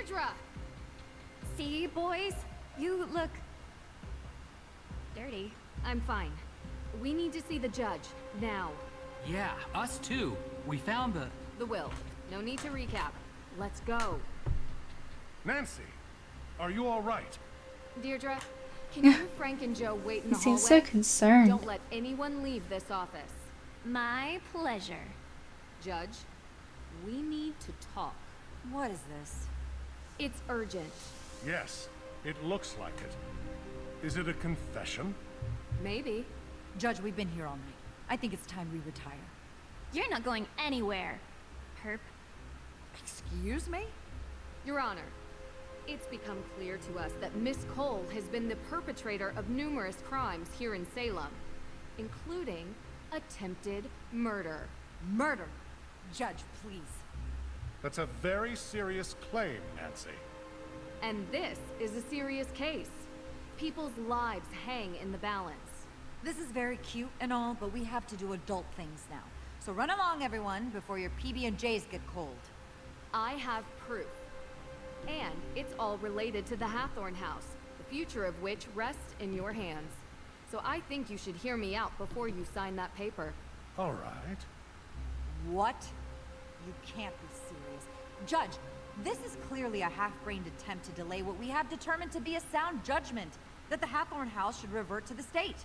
Deirdre! See, boys? You look... dirty. I'm fine. We need to see the judge, now. Yeah, us too. We found The will. No need to recap. Let's go. Nancy, are you all right? Deirdre, can you, Frank, and Joe wait in the He hallway? seems so concerned. Don't let anyone leave this office. My pleasure. Judge, we need to talk. What is this? It's urgent. Yes, it looks like it. Is it a confession? Maybe. Judge, we've been here all night. I think it's time we retire. You're not going anywhere, perp. Excuse me? Your Honor, it's become clear to us that Miss Cole has been the perpetrator of numerous crimes here in Salem, including attempted murder. Murder. Judge, please. That's a very serious claim, Nancy. And this is a serious case. People's lives hang in the balance. This is very cute and all, but we have to do adult things now. So run along, everyone, before your PB&Js get cold. I have proof. And it's all related to the Hathorn house, the future of which rests in your hands. So I think you should hear me out before you sign that paper. All right. What? You can't be serious. Judge, this is clearly a half-brained attempt to delay what we have determined to be a sound judgment, that the Hathorn house should revert to the state.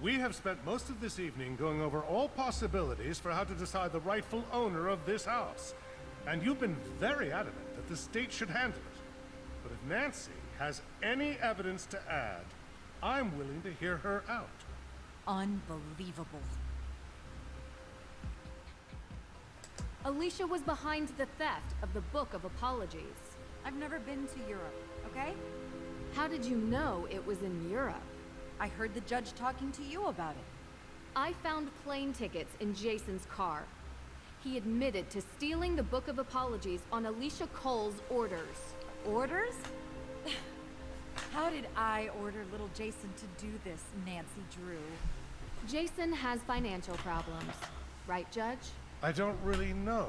We have spent most of this evening going over all possibilities for how to decide the rightful owner of this house. And you've been very adamant that the state should handle it. But if Nancy has any evidence to add, I'm willing to hear her out. Unbelievable. Alicia was behind the theft of the Book of Apologies. I've never been to Europe, okay? How did you know it was in Europe? I heard the judge talking to you about it. I found plane tickets in Jason's car. He admitted to stealing the Book of Apologies on Alicia Cole's orders. Orders? How did I order little Jason to do this, Nancy Drew? Jason has financial problems. Right, Judge? I don't really know.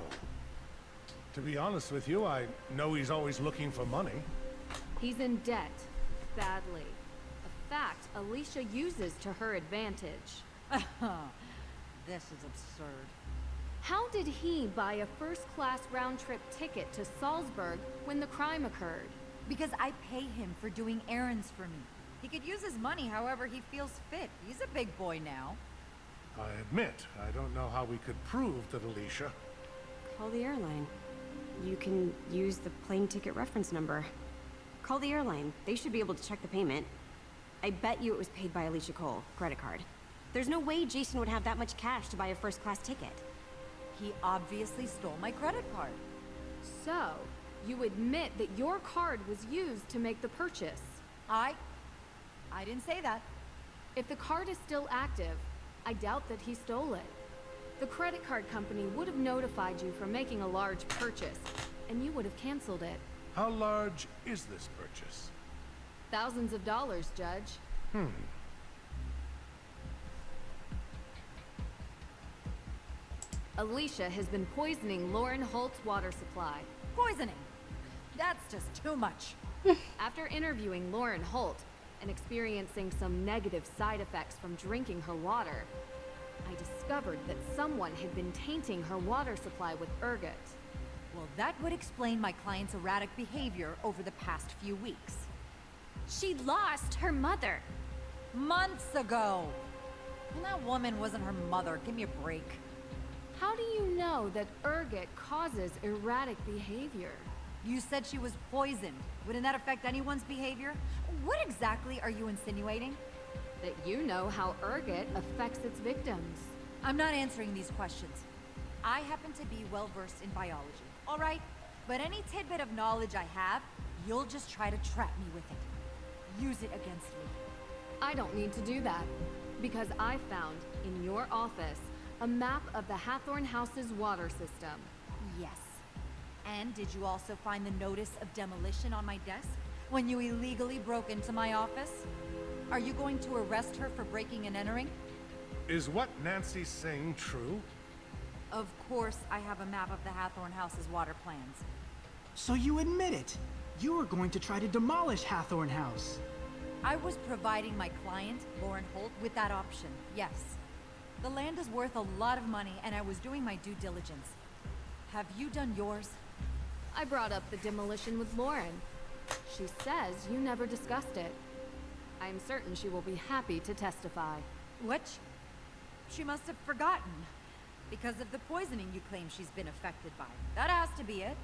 To be honest with you, I know he's always looking for money. He's in debt. Badly. A fact Alicia uses to her advantage. This is absurd. How did he buy a first-class round-trip ticket to Salzburg when the crime occurred? Because I pay him for doing errands for me. He could use his money however he feels fit. He's a big boy now. I admit, I don't know how we could prove that Alicia... Call the airline. You can use the plane ticket reference number. Call the airline. They should be able to check the payment. I bet you it was paid by Alicia Cole, credit card. There's no way Jason would have that much cash to buy a first-class ticket. He obviously stole my credit card. So, you admit that your card was used to make the purchase. I didn't say that. If the card is still active, I doubt that he stole it. The credit card company would have notified you for making a large purchase, and you would have canceled it. How large is this purchase? Thousands of dollars, Judge. Alicia has been poisoning Lauren Holt's water supply. Poisoning. That's just too much. After interviewing Lauren Holt and experiencing some negative side effects from drinking her water, I discovered that someone had been tainting her water supply with ergot. Well, that would explain my client's erratic behavior over the past few weeks. She lost her mother. Months ago. And that woman wasn't her mother. Give me a break. How do you know that ergot causes erratic behavior? You said she was poisoned. Wouldn't that affect anyone's behavior? What exactly are you insinuating? That you know how ergot affects its victims. I'm not answering these questions. I happen to be well-versed in biology, all right? But any tidbit of knowledge I have, you'll just try to trap me with it. Use it against me. I don't need to do that, because I found, in your office, a map of the Hathorn house's water system. Yes. And did you also find the notice of demolition on my desk when you illegally broke into my office? Are you going to arrest her for breaking and entering? Is what Nancy's saying true? Of course I have a map of the Hathorn house's water plans. So you admit it. You were going to try to demolish Hathorn House. I was providing my client, Lauren Holt, with that option, yes. The land is worth a lot of money, and I was doing my due diligence. Have you done yours? I brought up the demolition with Lauren. She says you never discussed it. I'm certain she will be happy to testify. Which? She must have forgotten. Because of the poisoning you claim she's been affected by. That has to be it.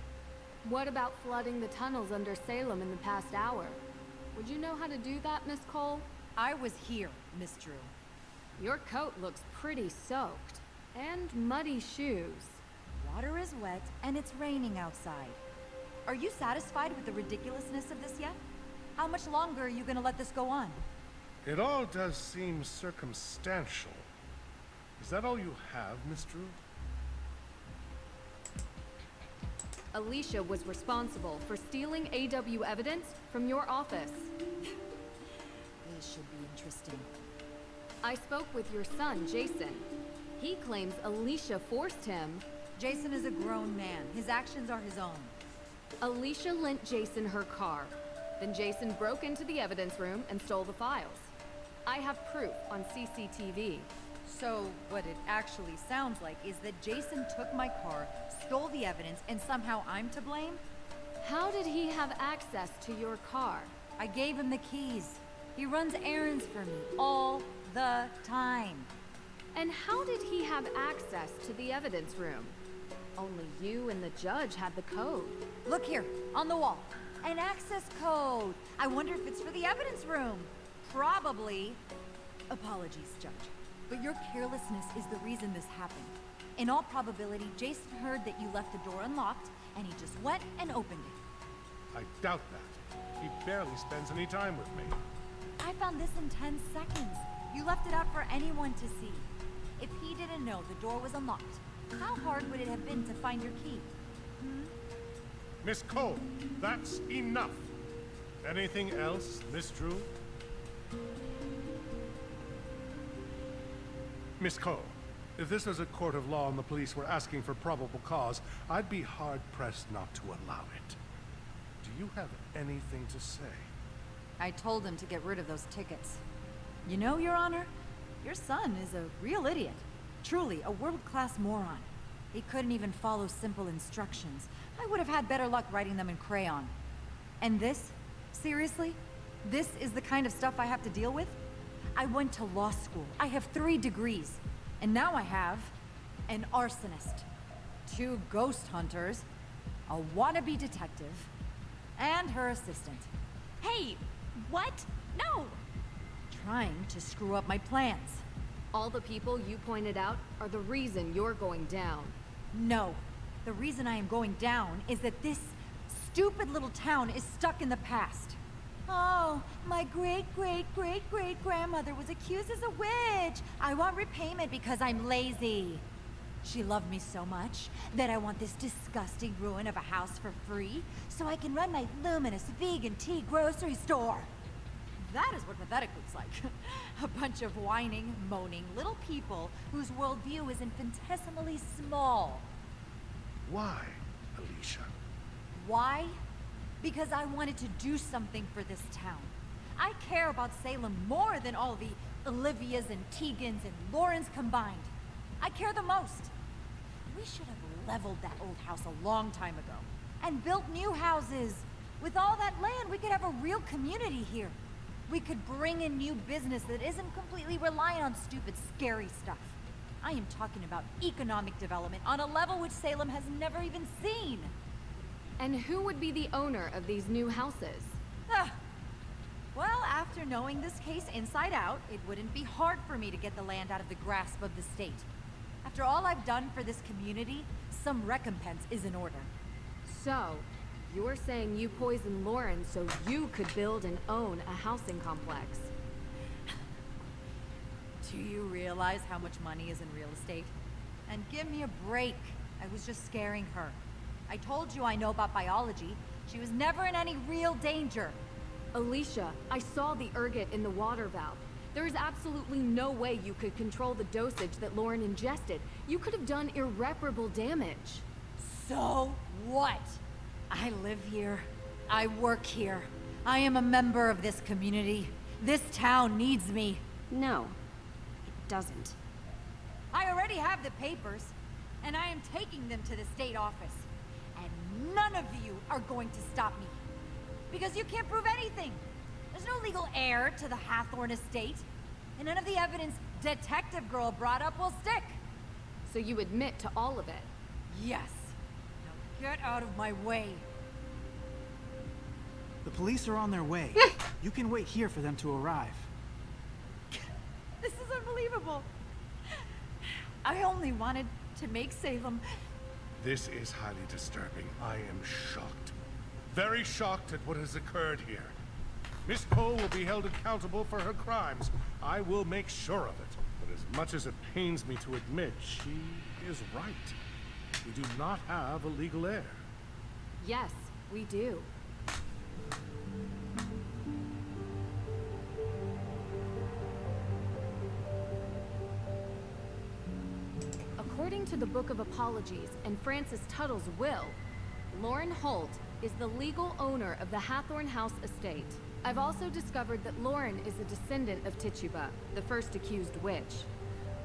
What about flooding the tunnels under Salem in the past hour? Would you know how to do that, Miss Cole? I was here, Miss Drew. Your coat looks pretty soaked. And muddy shoes. Water is wet, and it's raining outside. Are you satisfied with the ridiculousness of this yet? How much longer are you gonna let this go on? It all does seem circumstantial. Is that all you have, Miss Drew? Alicia was responsible for stealing AW evidence from your office. This should be interesting. I spoke with your son, Jason. He claims Alicia forced him. Jason is a grown man. His actions are his own. Alicia lent Jason her car. Then Jason broke into the evidence room and stole the files. I have proof on CCTV. So, what it actually sounds like is that Jason took my car, stole the evidence, and somehow I'm to blame? How did he have access to your car? I gave him the keys. He runs errands for me all the time. And how did he have access to the evidence room? Only you and the judge had the code. Look here, on the wall. An access code. I wonder if it's for the evidence room. Probably. Apologies, Judge. But your carelessness is the reason this happened. In all probability, Jason heard that you left the door unlocked, and he just went and opened it. I doubt that. He barely spends any time with me. I found this in 10 seconds. You left it out for anyone to see. If he didn't know the door was unlocked, how hard would it have been to find your key? Miss Cole, that's enough. Anything else, Miss Drew? Miss Cole, if this was a court of law and the police were asking for probable cause, I'd be hard-pressed not to allow it. Do you have anything to say? I told him to get rid of those tickets. You know, Your Honor, your son is a real idiot. Truly, a world-class moron. He couldn't even follow simple instructions. I would have had better luck writing them in crayon. And this? Seriously? This is the kind of stuff I have to deal with? I went to law school. I have 3 degrees. And now I have an arsonist, 2 ghost hunters, a wannabe detective, and her assistant. Hey, what? No! Trying to screw up my plans. All the people you pointed out are the reason you're going down. No. The reason I am going down is that this stupid little town is stuck in the past. Oh, my great-great-great-great-grandmother was accused as a witch. I want repayment because I'm lazy. She loved me so much that I want this disgusting ruin of a house for free so I can run my luminous vegan tea grocery store. That is what pathetic looks like. A bunch of whining, moaning little people whose worldview is infinitesimally small. Why, Alicia? Why? Because I wanted to do something for this town. I care about Salem more than all the Olivias and Tegans and Laurens combined. I care the most. We should have leveled that old house a long time ago and built new houses. With all that land, we could have a real community here. We could bring in new business that isn't completely reliant on stupid, scary stuff. I am talking about economic development on a level which Salem has never even seen. And who would be the owner of these new houses? Well, after knowing this case inside out, it wouldn't be hard for me to get the land out of the grasp of the state. After all I've done for this community, some recompense is in order. So, you're saying you poisoned Lauren so you could build and own a housing complex. Do you realize how much money is in real estate? And give me a break. I was just scaring her. I told you I know about biology. She was never in any real danger. Alicia, I saw the ergot in the water valve. There is absolutely no way you could control the dosage that Lauren ingested. You could have done irreparable damage. So what? I live here. I work here. I am a member of this community. This town needs me. No, it doesn't. I already have the papers, and I am taking them to the state office. And none of you are going to stop me. Because you can't prove anything. There's no legal heir to the Hathorn estate. And none of the evidence Detective Girl brought up will stick. So you admit to all of it? Yes. Now get out of my way. The police are on their way. You can wait here for them to arrive. This is unbelievable. I only wanted to make Salem. This is highly disturbing. I am shocked. Very shocked at what has occurred here. Miss Cole will be held accountable for her crimes. I will make sure of it. But as much as it pains me to admit, she is right. We do not have a legal heir. Yes, we do. According to the Book of Apologies and Francis Tuttle's will, Lauren Holt is the legal owner of the Hathorn House estate. I've also discovered that Lauren is a descendant of Tituba, the first accused witch.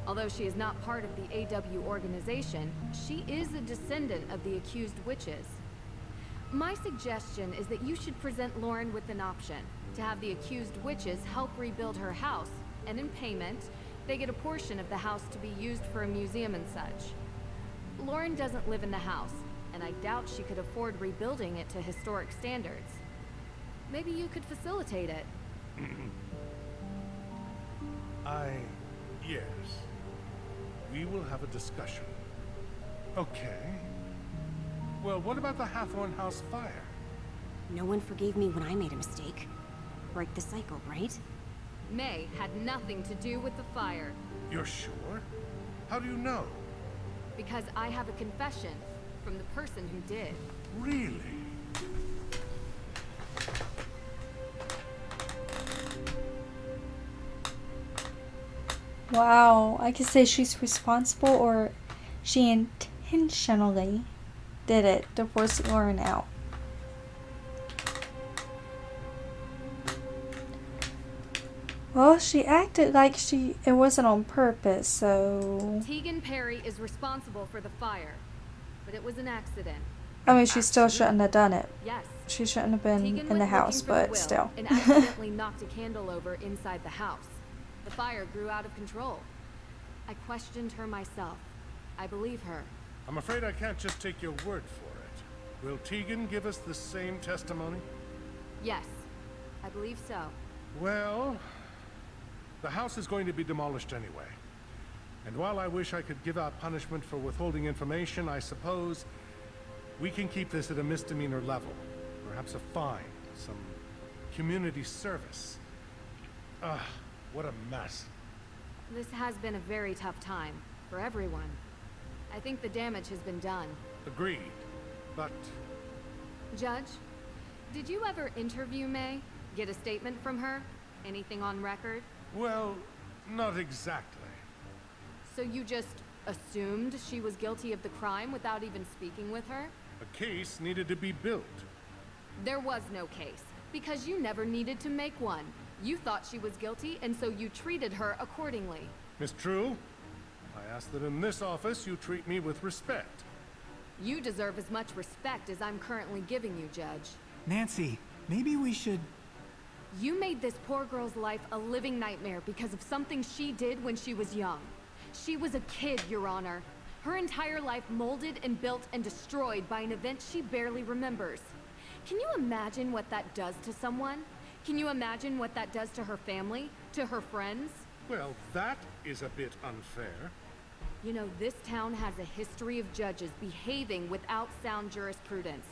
Although she is not part of the AW organization, she is a descendant of the accused witches. My suggestion is that you should present Lauren with an option to have the accused witches help rebuild her house, and in payment, they get a portion of the house to be used for a museum and such. Lauren doesn't live in the house, and I doubt she could afford rebuilding it to historic standards. Maybe you could facilitate it. Yes. We will have a discussion. Okay. Well, what about the Hathorn House fire? No one forgave me when I made a mistake. Break the cycle, right? May had nothing to do with the fire. You're sure? How do you know? Because I have a confession from the person who did. Really? Wow, I could say she's responsible or she intentionally did it to force Lauren out. Well, she acted like it wasn't on purpose, so... Tegan Perry is responsible for the fire, but it was an accident. I mean, she still shouldn't have done it. Yes. She shouldn't have been Tegan in the went house, looking for the but will still. and accidentally knocked a candle over inside the house. The fire grew out of control. I questioned her myself. I believe her. I'm afraid I can't just take your word for it. Will Tegan give us the same testimony? Yes, I believe so. Well, the house is going to be demolished anyway. And while I wish I could give out punishment for withholding information, I suppose we can keep this at a misdemeanor level. Perhaps a fine, some community service. Ugh, what a mess. This has been a very tough time for everyone. I think the damage has been done. Agreed, but... Judge, did you ever interview May? Get a statement from her? Anything on record? well, not exactly. So you just assumed she was guilty of the crime without even speaking with her? A case needed to be built. There was no case, because you never needed to make one. You thought she was guilty, and so you treated her accordingly. Miss True, I ask that in this office you treat me with respect. You deserve as much respect as I'm currently giving you, Judge. Nancy, maybe we should... You made this poor girl's life a living nightmare because of something she did when she was young. She was a kid, Your Honor. Her entire life molded and built and destroyed by an event she barely remembers. Can you imagine what that does to someone? Can you imagine what that does to her family? To her friends? Well, that is a bit unfair. You know, this town has a history of judges behaving without sound jurisprudence.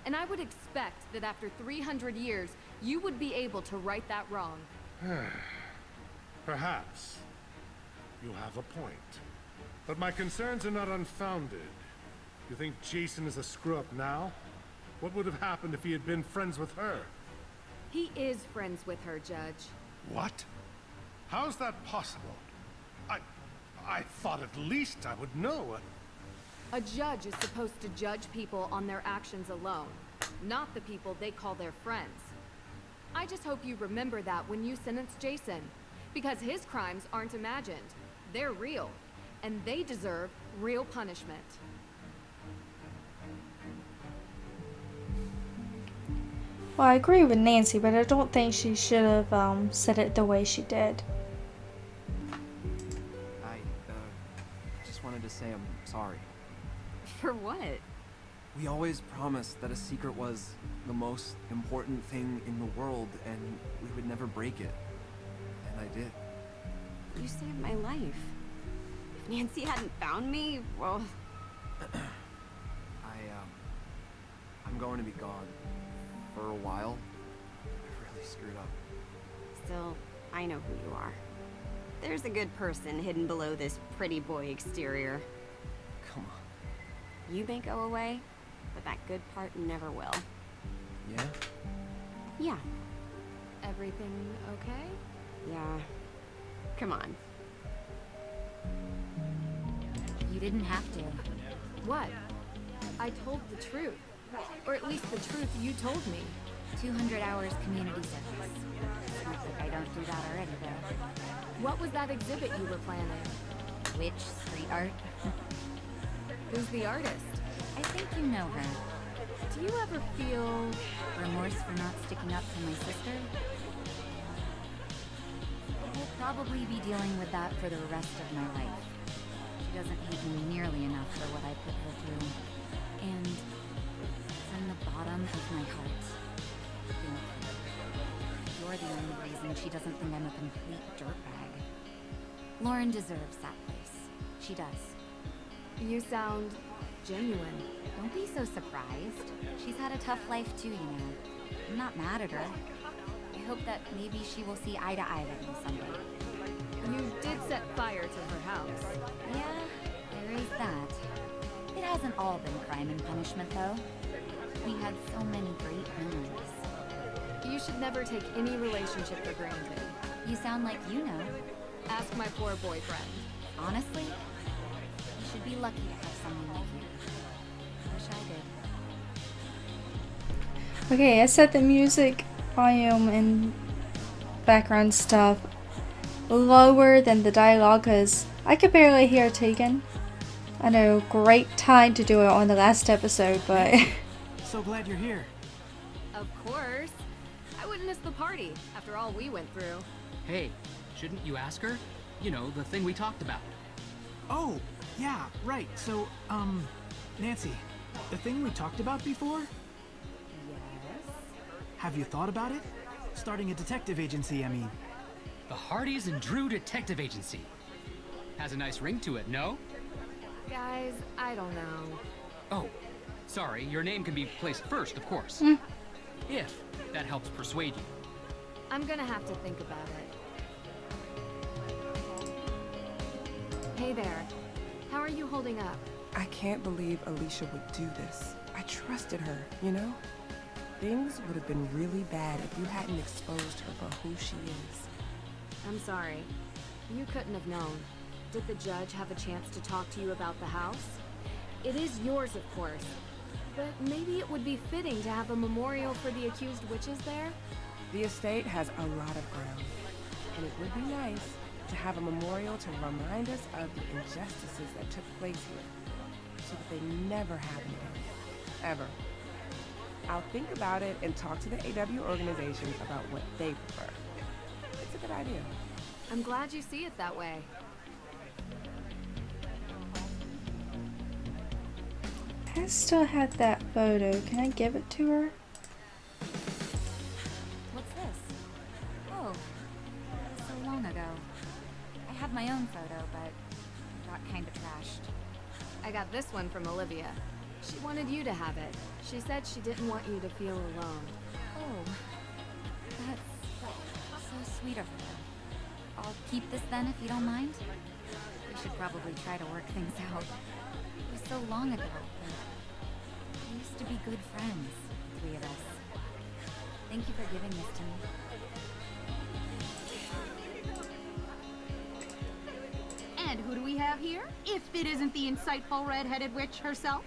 And I would expect that after 300 years, you would be able to right that wrong. Perhaps. You have a point. But my concerns are not unfounded. You think Jason is a screw-up now? What would have happened if he had been friends with her? He is friends with her, Judge. What? How's that possible? I thought at least I would know. A judge is supposed to judge people on their actions alone. not the people they call their friends. I just hope you remember that when you sentence Jason, because his crimes aren't imagined. They're real, and they deserve real punishment. Well, I agree with Nancy, but I don't think she should have said it the way she did. I just wanted to say I'm sorry. For what? We always promised that a secret was the most important thing in the world, and we would never break it. And I did. You saved my life. If Nancy hadn't found me, well... I'm going to be gone. For a while. I really screwed up. Still, I know who you are. There's a good person hidden below this pretty boy exterior. Come on. You may go away, but that good part never will. Yeah? Yeah. Everything okay? Yeah. Come on. You didn't have to. What? I told the truth. Or at least the truth you told me. 200 hours community service. Not like I don't do that already, though. What was that exhibit you were planning? Which street art? Who's the artist? I think you know her. Do you ever feel... Remorse for not sticking up for my sister? I will probably be dealing with that for the rest of my life. She doesn't hate me nearly enough for what I put her through. And from the bottom of my heart, I think you're the only reason she doesn't think I'm a complete dirtbag. Lauren deserves that place. She does. You sound genuine. Don't be so surprised. She's had a tough life too, you know. I'm not mad at her. I hope that maybe she will see eye to eye with me someday. You did set fire to her house. Yeah, there is that. It hasn't all been crime and punishment, though. We had so many great memories. You should never take any relationship for granted. You sound like you know. Ask my poor boyfriend. Honestly, you should be lucky to have someone like you. Wish I did. Okay, I set the music volume and background stuff lower than the dialogue because I could barely hear Tegan. I know, great time to do it on the last episode, but... So glad you're here. Of course. I wouldn't miss the party, after all we went through. Hey, shouldn't you ask her? You know, the thing we talked about. Oh, yeah, right. So, Nancy, the thing we talked about before? Yes? Have you thought about it? Starting a detective agency, I mean. The Hardys and Drew Detective Agency. Has a nice ring to it, no? Guys, I don't know. Oh, sorry, your name can be placed first, of course. If that helps persuade you. I'm gonna have to think about it. Hey there. How are you holding up? I can't believe Alicia would do this. I trusted her, you know? Things would have been really bad if you hadn't exposed her for who she is. I'm sorry. You couldn't have known. Did the judge have a chance to talk to you about the house? It is yours, of course. But maybe it would be fitting to have a memorial for the accused witches there? The estate has a lot of ground, and it would be nice to have a memorial to remind us of the injustices that took place here, so that they never happen again. Ever. I'll think about it and talk to the AW organizations about what they prefer. It's a good idea. I'm glad you see it that way. I still have that photo. Can I give it to her? What's this? Oh, that was so long ago. I have my own photo, but it got kind of trashed. I got this one from Olivia. She wanted you to have it. She said she didn't want you to feel alone. Oh, that's so sweet of her. I'll keep this then if you don't mind. We should probably try to work things out. It was so long ago, but we used to be good friends, the three of us. Thank you for giving this to me. And who do we have here? If it isn't the insightful red-headed witch herself.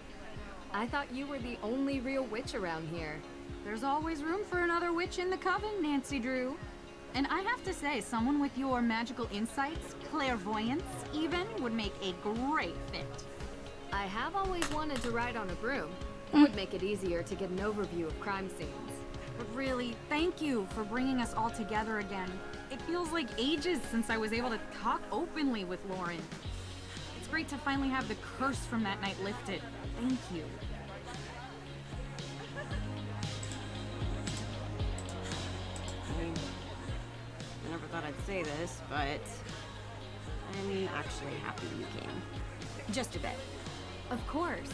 I thought you were the only real witch around here. There's always room for another witch in the coven, Nancy Drew. And I have to say, someone with your magical insights, clairvoyance even, would make a great fit. I have always wanted to ride on a broom. It would make it easier to get an overview of crime scenes. But really, thank you for bringing us all together again. It feels like ages since I was able to talk openly with Lauren. It's great to finally have the curse from that night lifted. Thank you. I never thought I'd say this, but I'm actually happy you came. Just a bit. Of course.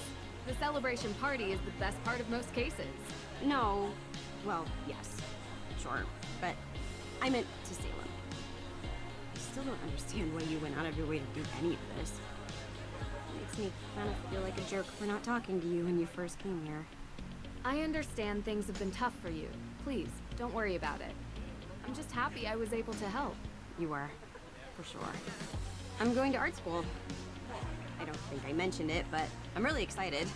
The celebration party is the best part of most cases. No. Well, yes. Sure. But I meant to Salem. I still don't understand why you went out of your way to do any of this. It makes me kind of feel like a jerk for not talking to you when you first came here. I understand things have been tough for you. Please, don't worry about it. I'm just happy I was able to help. You are. For sure. I'm going to art school. I don't think I mentioned it, but I'm really excited.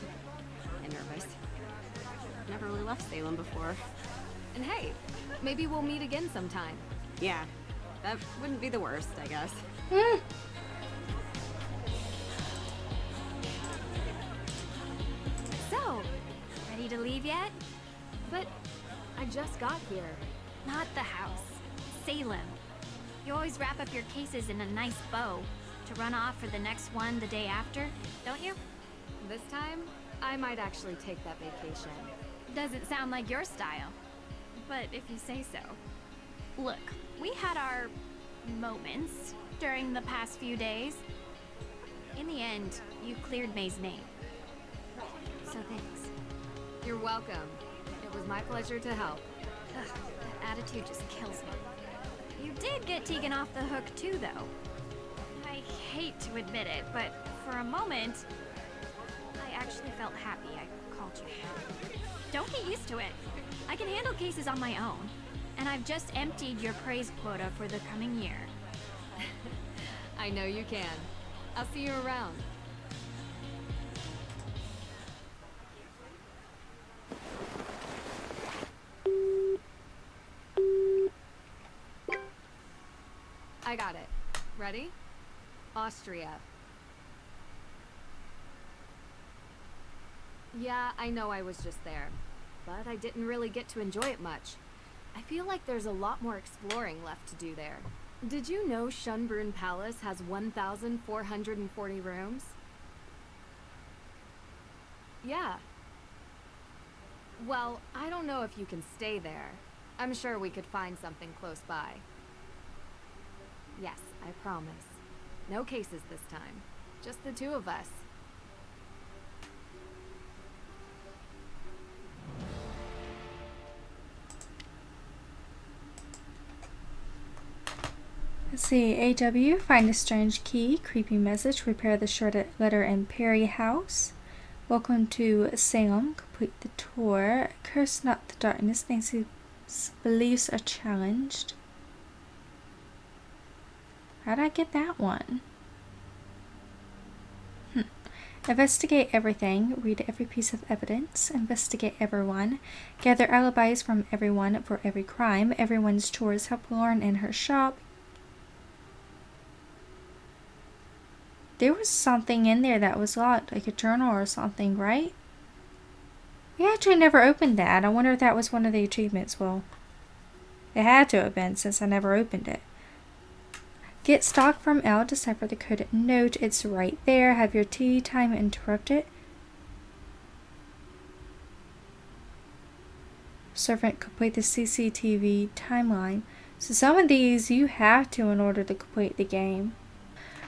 And nervous. I've never really left Salem before. And hey, maybe we'll meet again sometime. Yeah, that wouldn't be the worst, I guess. So, ready to leave yet? But I just got here. Not the house. Salem. You always wrap up your cases in a nice bow to run off for the next one the day after, don't you? This time, I might actually take that vacation. Doesn't sound like your style. But if you say so. Look, we had our moments during the past few days. In the end, you cleared May's name. So thanks. You're welcome. It was my pleasure to help. Ugh, that attitude just kills me. You did get Tegan off the hook too, though. I hate to admit it, but for a moment, I actually felt happy I called you. Don't get used to it. I can handle cases on my own, and I've just emptied your praise quota for the coming year. I know you can. I'll see you around. I got it. Ready? Austria. Yeah, I know I was just there, but I didn't really get to enjoy it much. I feel like there's a lot more exploring left to do there. Did you know Schönbrunn Palace has 1,440 rooms? Yeah. Well, I don't know if you can stay there. I'm sure we could find something close by. Yes, I promise. No cases this time. Just the two of us. Let's see. AW, find a strange key, creepy message, repair the shorted letter in Perry House. Welcome to Salem, complete the tour. Curse not the darkness, Nancy's beliefs are challenged. How'd I get that one? Investigate everything, read every piece of evidence, investigate everyone, gather alibis from everyone for every crime, everyone's chores, help Lauren in her shop. There was something in there that was locked, like a journal or something, right? We actually never opened that. I wonder if that was one of the achievements. Well, it had to have been since I never opened it. Get stock from L, decipher the coded note. It's right there. Have your tea time interrupted. Servant, complete the CCTV timeline. So some of these you have to in order to complete the game.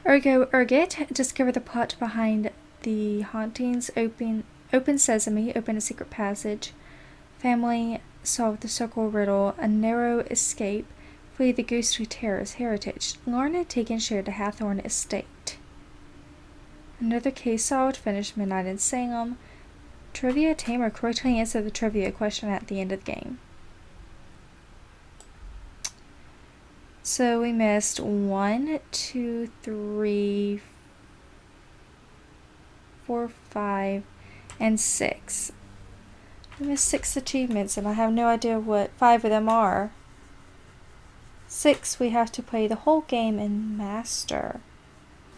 Ergo Ergit, discover the plot behind the hauntings. Open sesame, open a secret passage. Family, solve the circle riddle. A narrow escape. Flee the ghostly terror's heritage. Lauren had taken share to Hathorne Estate. Another case solved. Finish Midnight in Salem. Trivia tamer, correctly answer the trivia question at the end of the game. So we missed 1, 2, 3, 4, 5, and 6. I missed 6 achievements and I have no idea what 5 of them are. 6, we have to play the whole game and master.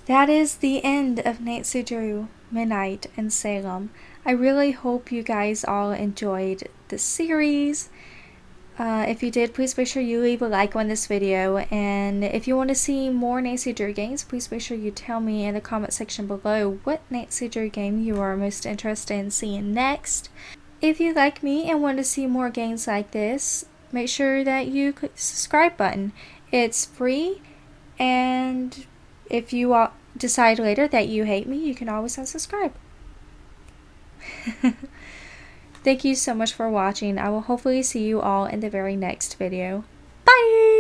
That is the end of Nancy Drew, Midnight, and Salem. I really hope you guys all enjoyed the series. If you did, please make sure you leave a like on this video, and if you want to see more Nancy Drew games, please make sure you tell me in the comment section below what Nancy Drew game you are most interested in seeing next. If you like me and want to see more games like this, make sure that you click the subscribe button. It's free, and if you decide later that you hate me, you can always unsubscribe. Thank you so much for watching. I will hopefully see you all in the very next video. Bye!